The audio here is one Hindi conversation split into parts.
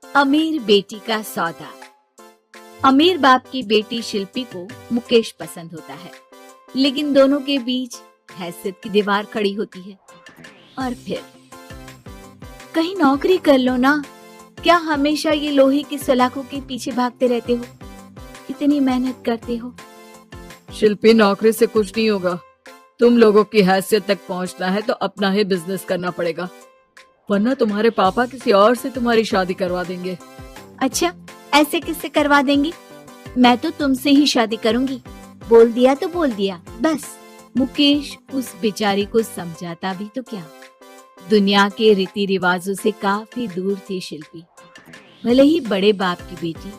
अमीर बेटी का सौदा। अमीर बाप की बेटी शिल्पी को मुकेश पसंद होता है, लेकिन दोनों के बीच हैसियत की दीवार खड़ी होती है। और फिर कहीं नौकरी कर लो ना, क्या हमेशा ये लोहे की सलाखों के पीछे भागते रहते हो? इतनी मेहनत करते हो। शिल्पी, नौकरी से कुछ नहीं होगा। तुम लोगों की हैसियत तक पहुंचना है तो अपना ही बिजनेस करना पड़ेगा, वरना तुम्हारे पापा किसी और से तुम्हारी शादी करवा देंगे। अच्छा, ऐसे किससे करवा देंगी? मैं तो तुमसे ही शादी करूंगी। बोल दिया तो बोल दिया, बस। मुकेश उस बेचारी को समझाता भी तो क्या। दुनिया के रीति रिवाजों से काफी दूर थी शिल्पी। भले ही बड़े बाप की बेटी,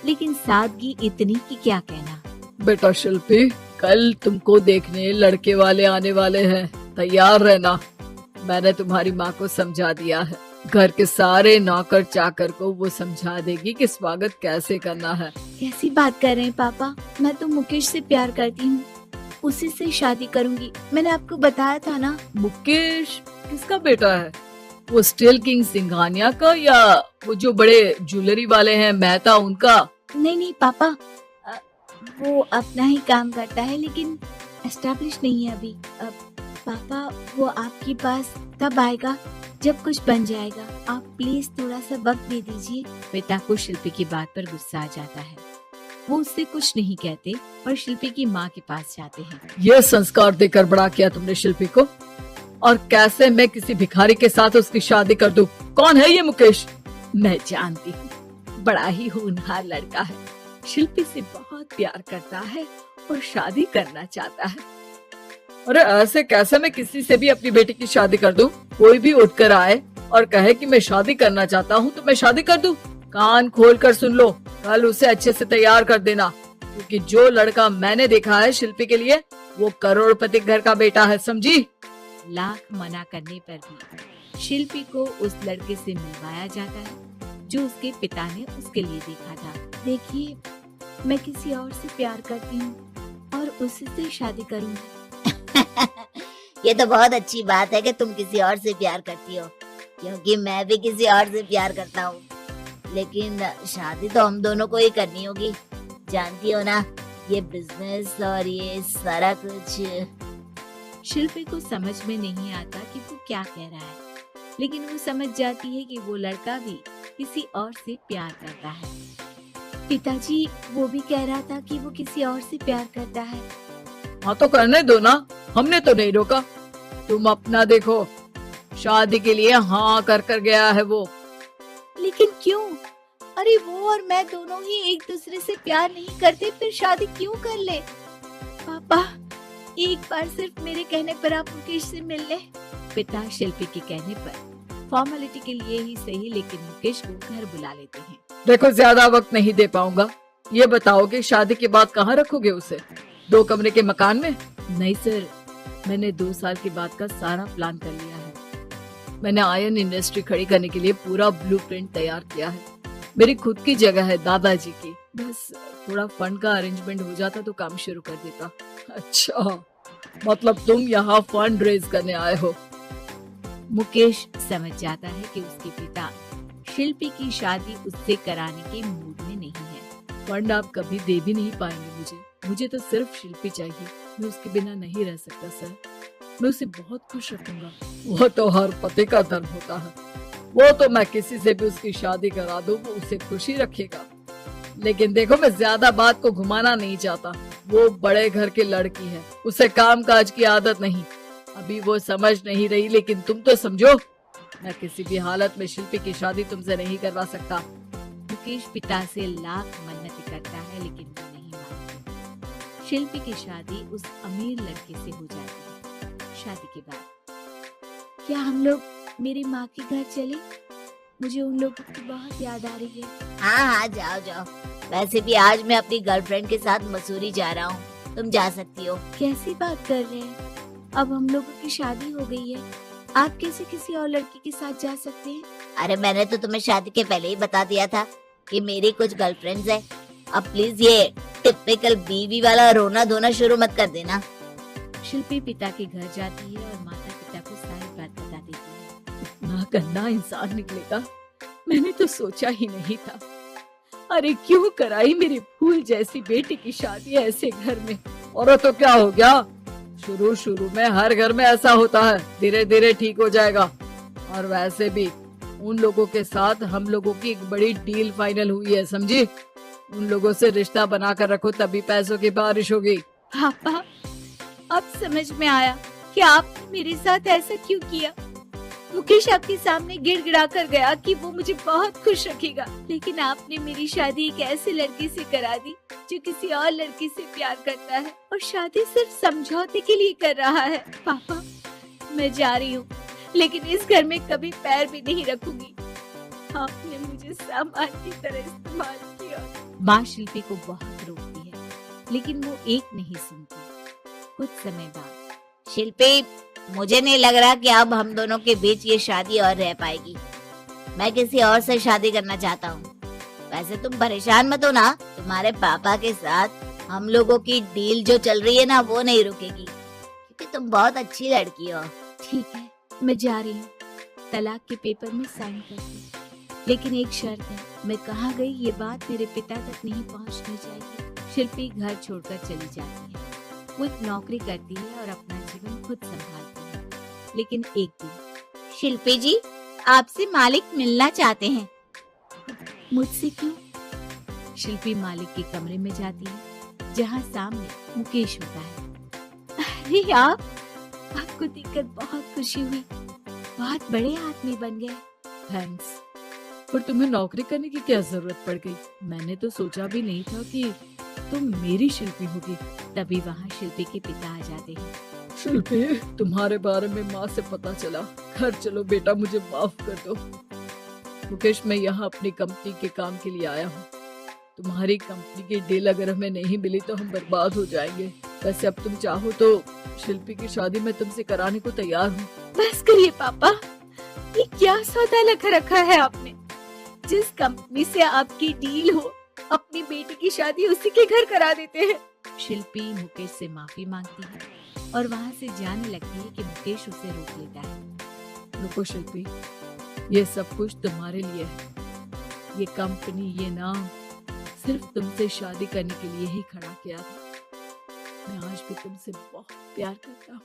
लेकिन सादगी इतनी कि क्या कहना। बेटा शिल्पी, कल तुमको देखने लड़के वाले आने वाले हैं, तैयार रहना। मैंने तुम्हारी माँ को समझा दिया है। घर के सारे नौकर चाकर को वो समझा देगी कि स्वागत कैसे करना है। कैसी बात कर रहे हैं पापा? मैं तो मुकेश से प्यार करती हूँ, उसी से शादी करूंगी। मैंने आपको बताया था ना। मुकेश किसका बेटा है? वो स्टील किंग सिंघानिया का, या वो जो बड़े ज्वेलरी वाले हैं मेहता, उनका? नहीं नहीं पापा, वो अपना ही काम करता है, लेकिन एस्टेब्लिश नहीं है अभी। पापा, वो आपके पास तब आएगा जब कुछ बन जाएगा। आप प्लीज थोड़ा सा वक्त दे दीजिए। पिता को शिल्पी की बात पर गुस्सा आ जाता है। वो उससे कुछ नहीं कहते और शिल्पी की माँ के पास जाते हैं। ये संस्कार देकर बड़ा किया तुमने शिल्पी को, और कैसे मैं किसी भिखारी के साथ उसकी शादी कर दूं? कौन है ये मुकेश? मैं जानती हूँ, बड़ा ही होनहार लड़का है। शिल्पी से बहुत प्यार करता है और शादी करना चाहता है। अरे ऐसे कैसे मैं किसी से भी अपनी बेटी की शादी कर दूं? कोई भी उठकर आए और कहे कि मैं शादी करना चाहता हूँ तो मैं शादी कर दूं? कान खोल कर सुन लो, कल उसे अच्छे से तैयार कर देना, क्योंकि जो लड़का मैंने देखा है शिल्पी के लिए, वो करोड़पति घर का बेटा है, समझी? लाख मना करने पर भी शिल्पी को उस लड़के से मिलवाया जाता है जो उसके पिता ने उसके लिए देखा था। देखिए, मैं किसी और से प्यार करती हूँ और उसी से शादी करूंगी। ये तो बहुत अच्छी बात है कि तुम किसी और से प्यार करती हो, क्योंकि मैं भी किसी और से प्यार करता हूँ। लेकिन शादी तो हम दोनों को ही करनी होगी, जानती हो ना, ये बिजनेस और ये सारा कुछ। शिल्पी को समझ में नहीं आता कि वो क्या कह रहा है, लेकिन वो समझ जाती है कि वो लड़का भी किसी और से प्यार करता है। पिताजी, वो भी कह रहा था कि वो किसी और से प्यार करता है। हाँ तो करने दो ना, हमने तो नहीं रोका। तुम अपना देखो, शादी के लिए हाँ कर कर गया है वो। लेकिन क्यों? अरे वो और मैं दोनों ही एक दूसरे से प्यार नहीं करते, फिर शादी क्यों कर ले? पापा, एक बार सिर्फ मेरे कहने पर आप मुकेश से मिल ले। पिता शिल्पी के कहने पर फॉर्मेलिटी के लिए ही सही, लेकिन मुकेश को घर बुला लेते हैं। देखो, ज्यादा वक्त नहीं दे पाऊंगा। ये बताओ कि शादी के बाद कहाँ रखोगे उसे? 2 कमरे के मकान में? नहीं सर, मैंने 2 साल के बाद का सारा प्लान कर लिया है। मैंने आयरन इंडस्ट्री खड़ी करने के लिए पूरा ब्लूप्रिंट तैयार किया है। मेरी खुद की जगह है दादाजी की, बस थोड़ा फंड का अरेंजमेंट हो जाता तो काम शुरू कर देता। अच्छा, मतलब तुम यहाँ फंड रेज करने आए हो? मुकेश समझ जाता है कि उसके पिता शिल्पी की शादी उससे कराने के मूड में नहीं है। फंड आप कभी दे भी नहीं पाएंगे मुझे तो सिर्फ शिल्पी चाहिए। मैं उसके बिना नहीं रह सकता सर, मैं उसे बहुत खुश रखूंगा। वो तो हर पति का धर्म होता है। वो तो मैं किसी से भी उसकी शादी करा दूं, वो उसे खुशी रखेगा। लेकिन देखो, मैं ज्यादा बात को घुमाना नहीं चाहता। वो बड़े घर की लड़की है, उसे काम काज की आदत नहीं। अभी वो समझ नहीं रही, लेकिन तुम तो समझो। मैं किसी भी हालत में शिल्पी की शादी तुमसे नहीं करवा सकता। मुकेश पिता से लाख मन्नतें करता है, लेकिन वो नहीं मानती। शिल्पी की शादी उस अमीर लड़के से हो जाती है। शादी के बाद क्या हम लोग मेरी माँ के घर चले? मुझे उन लोगों की बहुत याद आ रही है। हाँ, जाओ जाओ। वैसे भी आज मैं अपनी गर्लफ्रेंड के साथ मसूरी जा रहा हूँ, तुम जा सकती हो। कैसी बात कर रहे हैं? अब हम लोगों की शादी हो गई है, आप कैसे किसी और लड़की के साथ जा सकते हैं? अरे मैंने तो तुम्हें शादी के पहले ही बता दिया था कि मेरी कुछ गर्लफ्रेंड्स है। अब प्लीज ये टिपिकल बीवी वाला रोना धोना शुरू मत कर देना। शिल्पी पिता के घर जाती है और माता पिता को सारी बात बता देती है। इतना गंदा इंसान निकलेगा, मैंने तो सोचा ही नहीं था। अरे क्यों कराई मेरी फूल जैसी बेटी की शादी ऐसे घर में। और तो क्या हो गया, शुरू शुरू में हर घर में ऐसा होता है, धीरे धीरे ठीक हो जाएगा। और वैसे भी उन लोगों के साथ हम लोगों की एक बड़ी डील फाइनल हुई है, समझी। उन लोगों से रिश्ता बना कर रखो, तभी पैसों की बारिश होगी। पापा, अब समझ में आया कि आपने मेरे साथ ऐसा क्यों किया। मुकेश आपके सामने गिड़गिड़ा कर गया कि वो मुझे बहुत खुश रखेगा, लेकिन आपने मेरी शादी एक ऐसे लड़के से करा दी जो किसी और लड़के से प्यार करता है और शादी सिर्फ समझौते के लिए कर रहा है। पापा, मैं जा रही हूँ, लेकिन इस घर में कभी पैर भी नहीं रखूंगी। आपने मुझे सामान की तरह इस्तेमाल किया। माँ शिल्पी को बहुत रोकती है, लेकिन वो एक नहीं सुनती। कुछ समय बाद, शिल्पी, मुझे नहीं लग रहा कि अब हम दोनों के बीच ये शादी और रह पाएगी। मैं किसी और से शादी करना चाहता हूँ। वैसे तुम परेशान मत हो ना, तुम्हारे पापा के साथ हम लोगों की डील जो चल रही है ना, वो नहीं रुकेगी, क्योंकि तुम बहुत अच्छी लड़की हो। ठीक है, मैं जा रही हूँ, तलाक के पेपर में साइन करती, लेकिन एक शर्त है, मैं कहाँ गई ये बात मेरे पिता तक नहीं पहुँचनी चाहिए। शिल्पी घर छोड़कर चली जाती है। वो एक नौकरी करती है और अपना जीवन खुद संभालती है। लेकिन एक दिन, शिल्पी जी, आपसे मालिक मिलना चाहते हैं। मुझसे क्यों? शिल्पी मालिक के कमरे में जाती है, जहाँ सामने मुकेश होता है। अरे आपको देखकर बहुत खुशी हुई, बहुत बड़े आदमी बन गए। थैंक्स, पर तुम्हें नौकरी करने की क्या जरूरत पड़ गई। मैंने तो सोचा भी नहीं था कि तुम मेरी शिल्पी होगी। तभी वहाँ शिल्पी के पिता आ जाते हैं। शिल्पी, तुम्हारे बारे में माँ से पता चला। घर चलो बेटा, मुझे माफ कर दो। मुकेश, मैं यहाँ अपनी कंपनी के काम के लिए आया हूँ। तुम्हारी कंपनी की डील अगर हमें नहीं मिली तो हम बर्बाद हो जाएंगे। वैसे अब तुम चाहो तो शिल्पी की शादी मैं तुमसे कराने को तैयार हूँ। बस करिए पापा, ये क्या सौदा लगा रखा है आपने। जिस कंपनी से आपकी डील हो, अपनी बेटी की शादी उसी के घर करा देते हैं। शिल्पी मुकेश से माफी मांगती है और वहाँ से जाने लगती है कि मुकेश उसे रोक लेता है। रुको शिल्पी, ये सब कुछ तुम्हारे लिए है। ये कंपनी, ये नाम सिर्फ तुमसे शादी करने के लिए ही खड़ा किया था। मैं आज भी तुमसे बहुत प्यार करता हूँ।